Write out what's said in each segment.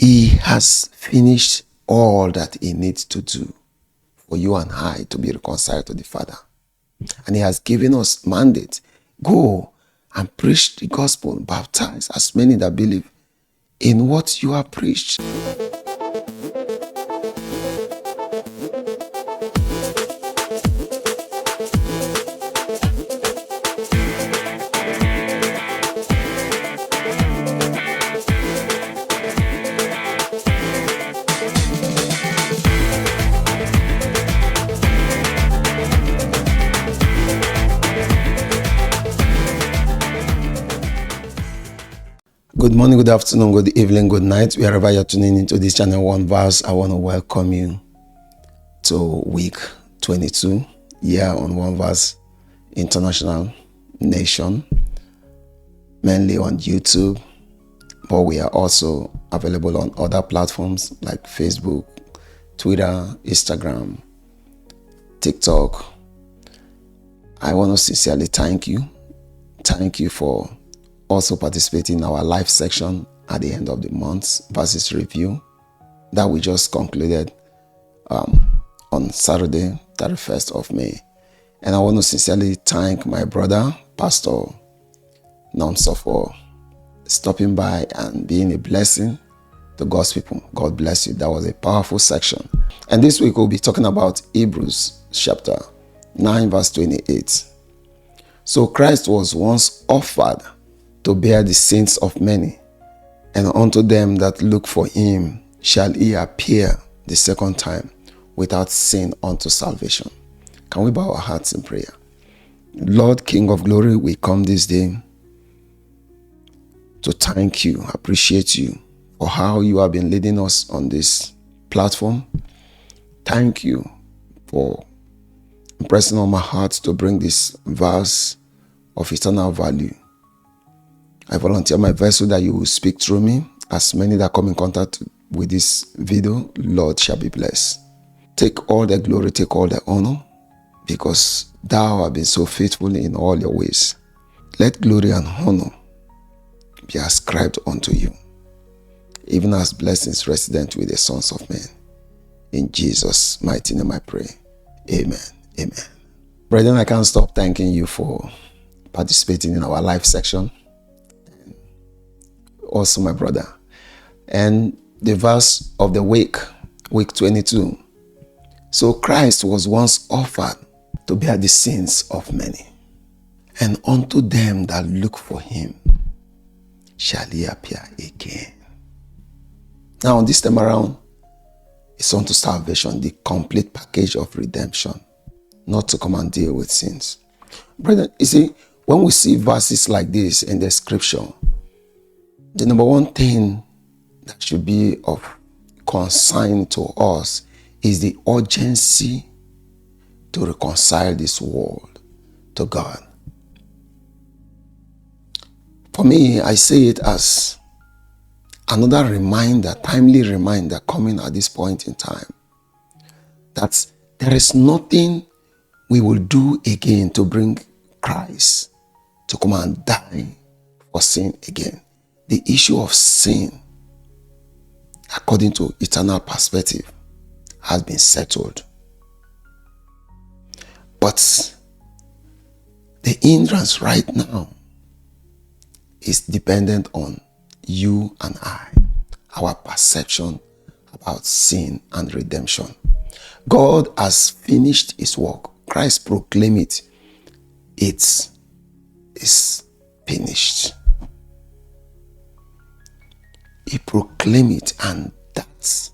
He has finished all that he needs to do for you and I to be reconciled to the Father. And he has given us mandate. Go and preach the gospel, baptize as many that believe in what you have preached. Good morning, good afternoon, good evening, good night. Wherever you're tuning into this channel, Oneverse, I want to welcome you to week 22 here on Oneverse International Nation, mainly on YouTube, but we are also available on other platforms like Facebook, Twitter, Instagram, TikTok. I want to sincerely thank you. Thank you for also participating in our live section at the end of the month's verses review that we just concluded on Saturday, 31st of May. And I want to sincerely thank my brother, Pastor Nomso, for stopping by and being a blessing to God's people. God bless you. That was a powerful section. And this week we'll be talking about Hebrews chapter 9 verse 28. So Christ was once offered to bear the sins of many, and unto them that look for him shall he appear the second time without sin unto salvation. Can we bow our hearts in prayer? Lord, King of glory, we come this day to thank you, appreciate you for how you have been leading us on this platform. Thank you for impressing on my heart to bring this verse of eternal value. I volunteer my vessel that you will speak through me. As many that come in contact with this video, Lord, shall be blessed. Take all the glory, take all the honor, because thou hast been so faithful in all your ways. Let glory and honor be ascribed unto you, even as blessings resident with the sons of men. In Jesus' mighty name I pray. Amen. Amen. Brethren, I can't stop thanking you for participating in our live section. Also my brother. And the verse of the week 22. So Christ was once offered to bear the sins of many, and unto them that look for him shall he appear again. Now this time around, it's unto salvation, the complete package of redemption, not to come and deal with sins. Brethren, you see, when we see verses like this in the scripture, the number one thing that should be of concern to us is the urgency to reconcile this world to God. For me, I say it as another reminder, timely reminder coming at this point in time, that there is nothing we will do again to bring Christ to come and die for sin again. The issue of sin, according to eternal perspective, has been settled. But the hindrance right now is dependent on you and I, our perception about sin and redemption. God has finished his work. Christ proclaimed it. It is finished. He proclaimed it, and that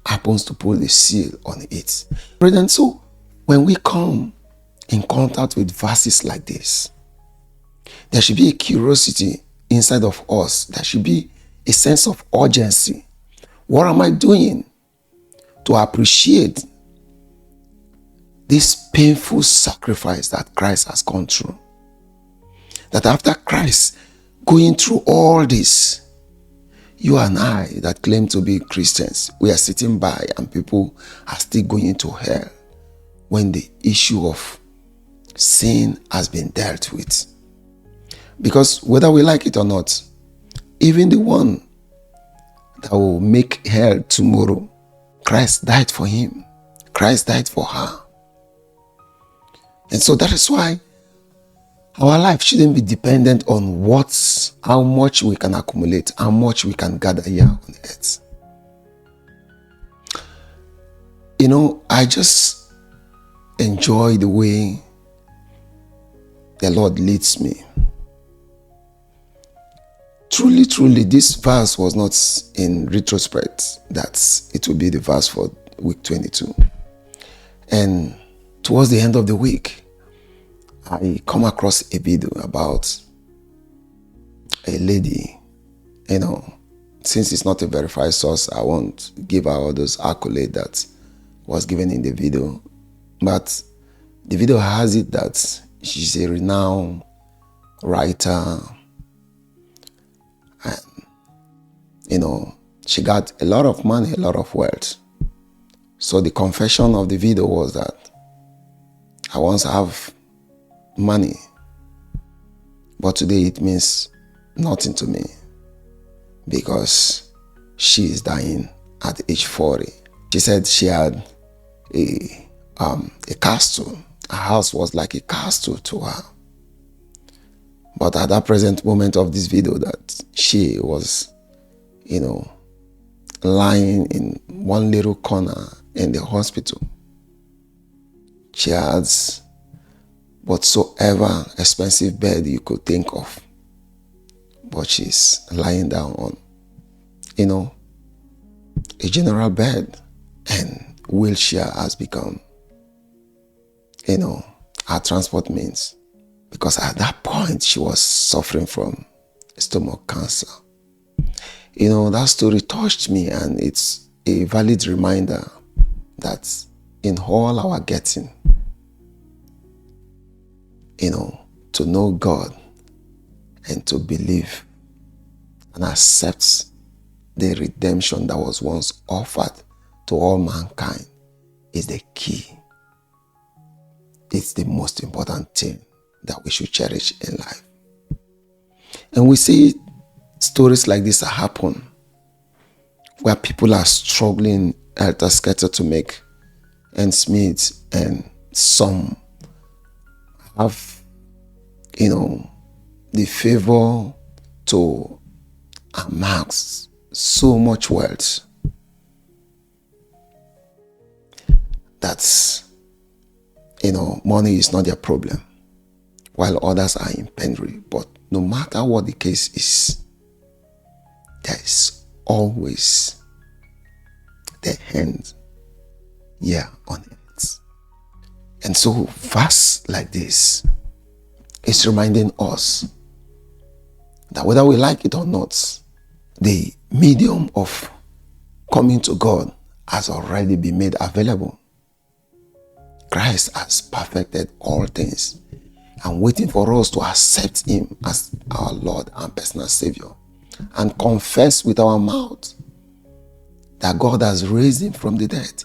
happens to put the seal on it. Brethren, so when we come in contact with verses like this, there should be a curiosity inside of us. There should be a sense of urgency. What am I doing to appreciate this painful sacrifice that Christ has gone through? That after Christ going through all this, you and I that claim to be Christians, we are sitting by and people are still going to hell when the issue of sin has been dealt with. Because whether we like it or not, even the one that will make hell tomorrow. Christ died for him. Christ died for her. And so that is why our life shouldn't be dependent on how much we can accumulate, how much we can gather here on earth. I just enjoy the way the Lord leads me. Truly, truly, this verse was not in retrospect that it will be the verse for week 22. And towards the end of the week, I come across a video about a lady. Since it's not a verified source, I won't give her all those accolades that was given in the video. But the video has it that she's a renowned writer. And, she got a lot of money, a lot of wealth. So the confession of the video was that I once have money, but today it means nothing to me because she is dying at age 40. She said she had a castle. Her house was like a castle to her. But at that present moment of this video, that she was, lying in one little corner in the hospital. She has whatsoever expensive bed you could think of, but she's lying down on, a general bed, and wheelchair has become, her transport means, because at that point she was suffering from stomach cancer. That story touched me, and it's a valid reminder that in all our getting, to know God and to believe and accept the redemption that was once offered to all mankind is the key. It's the most important thing that we should cherish in life. And we see stories like this happen where people are struggling helter-skelter to make ends meet, and some have, the favor to amass so much wealth that, money is not their problem, while others are in penury. But no matter what the case is, there is always the hand here on earth. And so verse like this is reminding us that whether we like it or not, the medium of coming to God has already been made available. Christ has perfected all things and waiting for us to accept him as our Lord and personal Savior and confess with our mouth that God has raised him from the dead.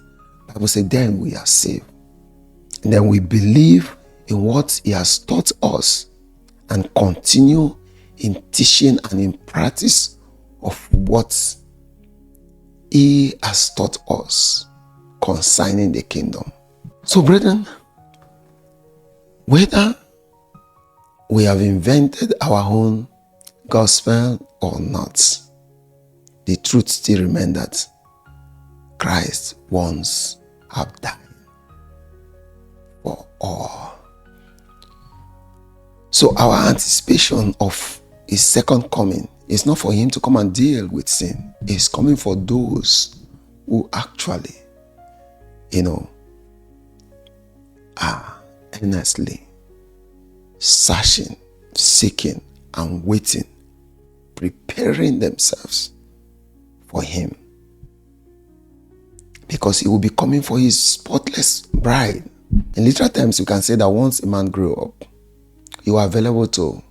The Bible says, then we are saved. And then we believe in what he has taught us and continue in teaching and in practice of what he has taught us concerning the kingdom. So, brethren, whether we have invented our own gospel or not, the truth still remains that Christ once have died for all. So our anticipation of his second coming is not for him to come and deal with sin. It's coming for those who actually, are earnestly searching, seeking, and waiting, preparing themselves for him. Because he will be coming for his spotless bride. In literal terms, you can say that once a man grew up, you are available to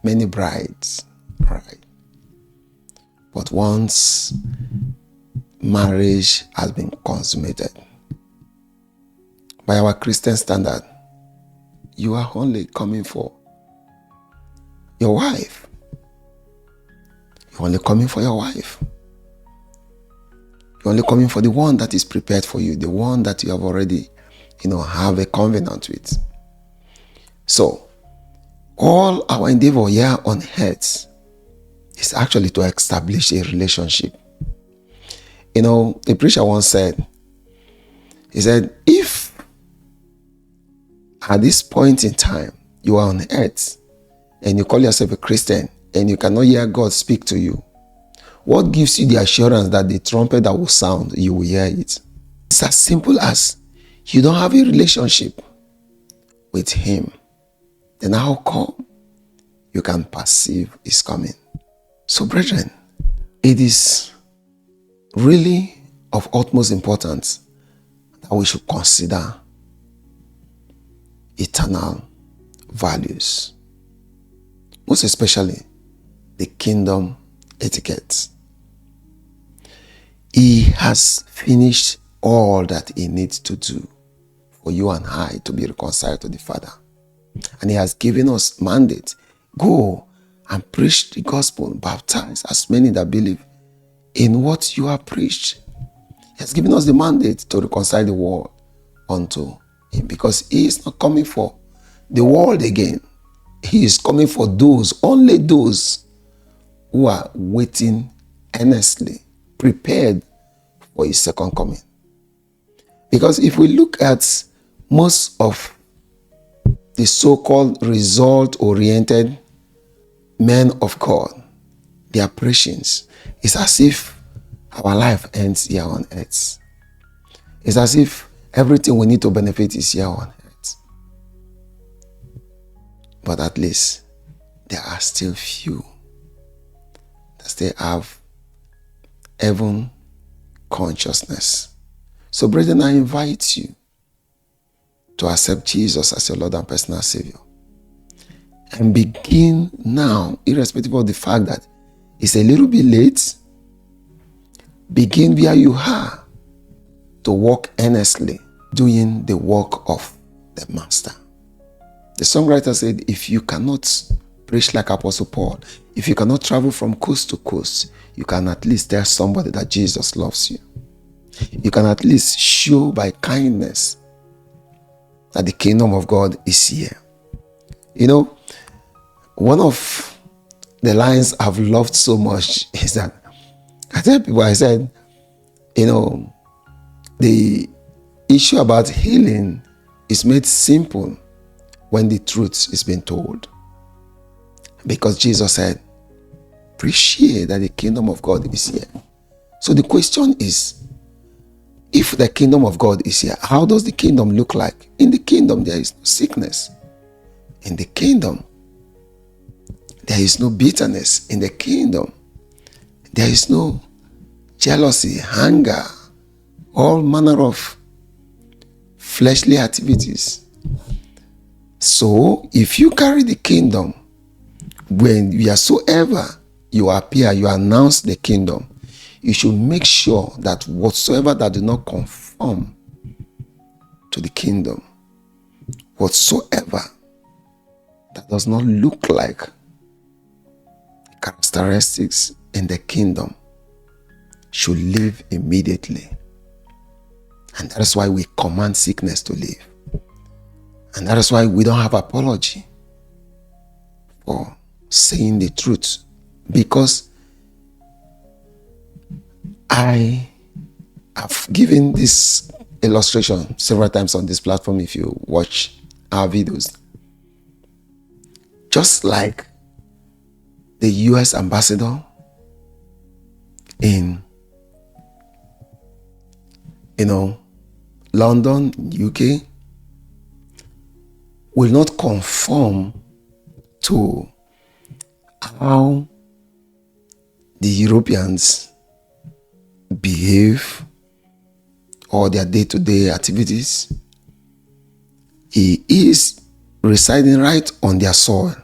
many brides, right? But once marriage has been consummated, by our Christian standard, you are only coming for your wife. You're only coming for your wife. You're only coming for the one that is prepared for you, the one that you have already, have a covenant with. So, all our endeavor here on earth is actually to establish a relationship. The preacher once said, he said, if at this point in time you are on earth and you call yourself a Christian and you cannot hear God speak to you, what gives you the assurance that the trumpet that will sound, you will hear it? It's as simple as you don't have a relationship with Him. Then how come you can perceive His coming? So, brethren, it is really of utmost importance that we should consider eternal values, most especially the kingdom etiquette. He has finished all that He needs to do for you and I to be reconciled to the Father. And He has given us mandate. Go and preach the gospel, baptize as many that believe in what you have preached. He has given us the mandate to reconcile the world unto Him, because He is not coming for the world again. He is coming for only those who are waiting earnestly, prepared for His second coming. Because if we look at most of the so-called result-oriented men of God, their preachings, it's as if our life ends here on earth. It's as if everything we need to benefit is here on earth. But at least there are still few that still have heaven consciousness. So, brethren, I invite you to accept Jesus as your Lord and personal Savior. And begin now, irrespective of the fact that it's a little bit late. Begin where you are to walk earnestly, doing the work of the Master. The songwriter said, if you cannot preach like Apostle Paul, if you cannot travel from coast to coast, you can at least tell somebody that Jesus loves you. You can at least show by kindness that the kingdom of God is here. One of the lines I've loved so much is that I tell people, I said, the issue about healing is made simple when the truth is being told. Because Jesus said, appreciate that the kingdom of God is here. So the question is, if the kingdom of God is here, how does the kingdom look like? In the kingdom, there is no sickness. In the kingdom, there is no bitterness. In the kingdom, there is no jealousy, anger, all manner of fleshly activities. So, if you carry the kingdom, wheresoever you appear, you announce the kingdom, you should make sure that whatsoever that do not conform to the kingdom, whatsoever that does not look like characteristics in the kingdom, should leave immediately. And that is why we command sickness to leave. And that is why we don't have apology for saying the truth. Because I have given this illustration several times on this platform if you watch our videos. Just like the US ambassador in London, UK, will not conform to how the Europeans behave or their day-to-day activities. He is residing right on their soil,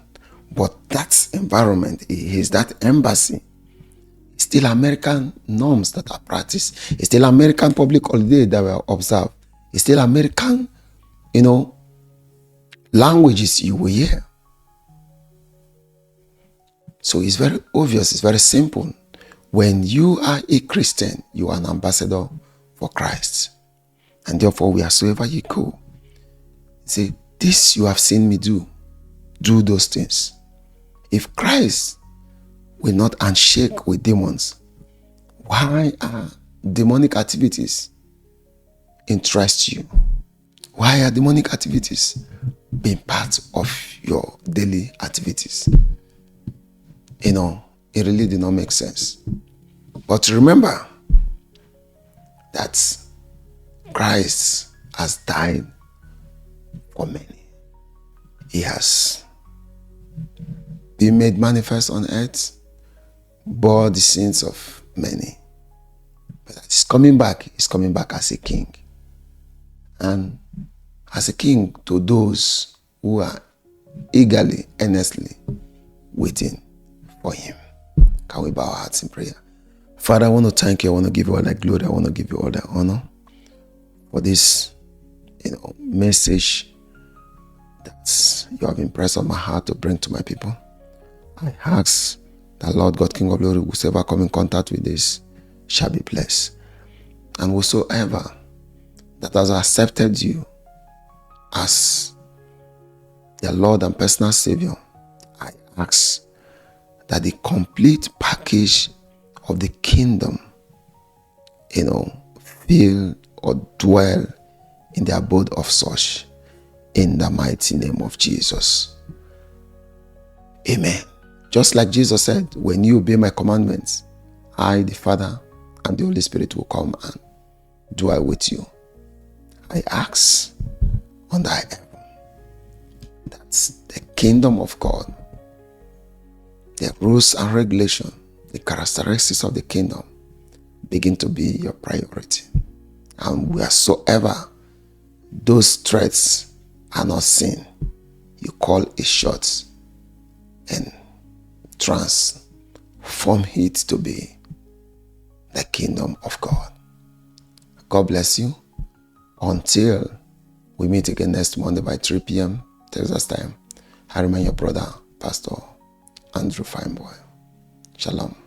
but that environment is that embassy. It's still American norms that are practiced. It's still American public holiday that were observed. It's still American, languages you will hear. So it's very obvious, it's very simple. When you are a Christian, you are an ambassador for Christ. And therefore, wheresoever you go, say, this you have seen me do those things. If Christ will not handshake with demons, why are demonic activities interest you? Why are demonic activities being part of your daily activities? It really did not make sense. But remember that Christ has died for many. He has been made manifest on earth, bore the sins of many. But he's coming back as a king. And as a king to those who are eagerly, earnestly waiting for him. Can we bow our hearts in prayer? Father, I want to thank you. I want to give you all the glory. I want to give you all the honor for this, message that you have impressed on my heart to bring to my people. I ask that Lord God, King of Glory, whosoever come in contact with this shall be blessed. And whosoever that has accepted you as their Lord and personal Savior, I ask that the complete package of the kingdom, feel or dwell in the abode of such, in the mighty name of Jesus. Amen. Just like Jesus said, when you obey my commandments, I, the Father, and the Holy Spirit will come and dwell with you. I ask on thy heaven that the kingdom of God, the rules and regulation, the characteristics of the kingdom begin to be your priority. And wheresoever those threats are not seen, you call a shot and transform it to be the kingdom of God. God bless you. Until we meet again next Monday by 3 p.m. Texas time, I remain your brother, Pastor Andrew Fineboy. Shalom.